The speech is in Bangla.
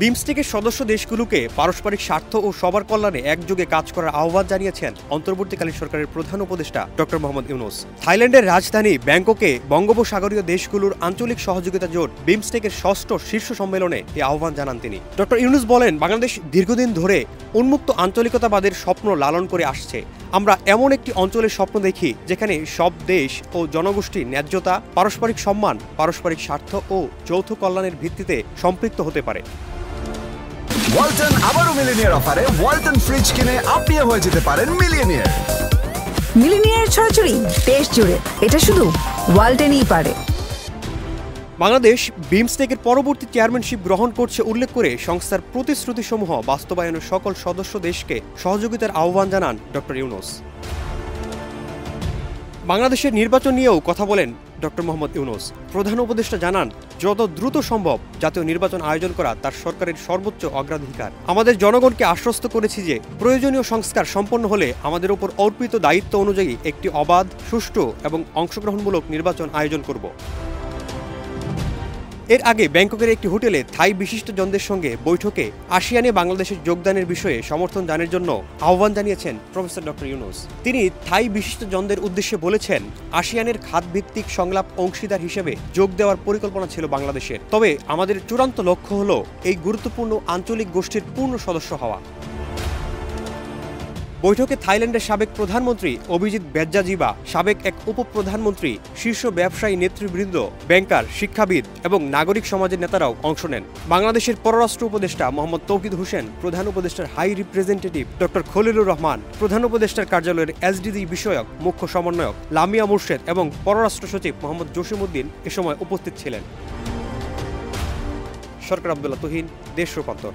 বিমস্টেকের সদস্য দেশগুলোকে পারস্পরিক স্বার্থ ও সবার কল্যাণে একযোগে কাজ করার আহ্বান জানিয়েছেন অন্তর্বর্তীকালীন সরকারের প্রধান উপদেষ্টা ডক্টর মোহাম্মদ ইউনূস। থাইল্যান্ডের রাজধানী ব্যাংককে বঙ্গোপসাগরীয় দেশগুলোর আঞ্চলিক সহযোগিতা জোট বিমস্টেকের ষষ্ঠ শীর্ষ সম্মেলনে এই আহ্বান জানান তিনি। ডক্টর ইউনূস বলেন, বাংলাদেশ দীর্ঘদিন ধরে উন্মুক্ত আঞ্চলিকতাবাদের স্বপ্ন লালন করে আসছে। আমরা এমন একটি অঞ্চলের স্বপ্ন দেখি যেখানে সব দেশ ও জনগোষ্ঠী ন্যায্যতা, পারস্পরিক সম্মান, পারস্পরিক স্বার্থ ও যৌথ কল্যাণের ভিত্তিতে সম্পৃক্ত হতে পারে। ওয়ালটন আবারও মিলিনিয়ার অফারে ওয়ালটন ফ্রিজ কিনে আপনিও হয়ে যেতে পারেন মিলিয়নিয়ার। মিলিনিয়ার ছড়াছড়ি দেশ জুড়ে, এটা শুধু ওয়ালটনই পারে। বাংলাদেশ বিমস্টেকের পরবর্তী চেয়ারম্যানশিপ গ্রহণ করছে উল্লেখ করে সংস্থার প্রতিশ্রুতিসমূহ বাস্তবায়নের সকল সদস্য দেশকে সহযোগিতার আহ্বান জানান ডক্টর ইউনূস। বাংলাদেশের নির্বাচন নিয়েও কথা বলেন ডক্টর মোহাম্মদ ইউনূস। প্রধান উপদেষ্টা জানান, যত দ্রুত সম্ভব জাতীয় নির্বাচন আয়োজন করা তার সরকারের সর্বোচ্চ অগ্রাধিকার। আমাদের জনগণকে আশ্বস্ত করেছি যে প্রয়োজনীয় সংস্কার সম্পন্ন হলে আমাদের উপর অর্পিত দায়িত্ব অনুযায়ী একটি অবাধ, সুষ্ঠু এবং অংশগ্রহণমূলক নির্বাচন আয়োজন করব। এর আগে ব্যাংককের একটি হোটেলে থাই বিশিষ্টজনদের সঙ্গে বৈঠকে আসিয়ানে বাংলাদেশের যোগদানের বিষয়ে সমর্থন দানের জন্য আহ্বান জানিয়েছেন প্রফেসর ডক্টর ইউনূস। তিনি থাই বিশিষ্টজনদের উদ্দেশ্যে বলেছেন, আসিয়ানের খাতভিত্তিক সংলাপ অংশীদার হিসেবে যোগ দেওয়ার পরিকল্পনা ছিল বাংলাদেশের। তবে আমাদের চূড়ান্ত লক্ষ্য হল এই গুরুত্বপূর্ণ আঞ্চলিক গোষ্ঠীর পূর্ণ সদস্য হওয়া। বৈঠকে থাইল্যান্ডের সাবেক প্রধানমন্ত্রী অভিজিৎ বেজ্জাজিবা, সাবেক এক উপপ্রধানমন্ত্রী, শীর্ষ ব্যবসায়ী নেতৃবৃন্দ, ব্যাংকার, শিক্ষাবিদ এবং নাগরিক সমাজের নেতারাও অংশ নেন। বাংলাদেশের পররাষ্ট্র উপদেষ্টা মোহাম্মদ তৌকির হোসেন, প্রধান উপদেষ্টার high representative doctor Khalilur Rahman, প্রধান উপদেষ্টার কার্যালয়ের এসডিজি বিষয়ক মুখ্য সমন্বয়ক লামিয়া মুর্শেদ এবং পররাষ্ট্র সচিব মোহাম্মদ জসিমউদ্দিন এ সময় উপস্থিত ছিলেন। সরকার আব্দুল্লাহ তুহিন, দেশ রূপান্তর।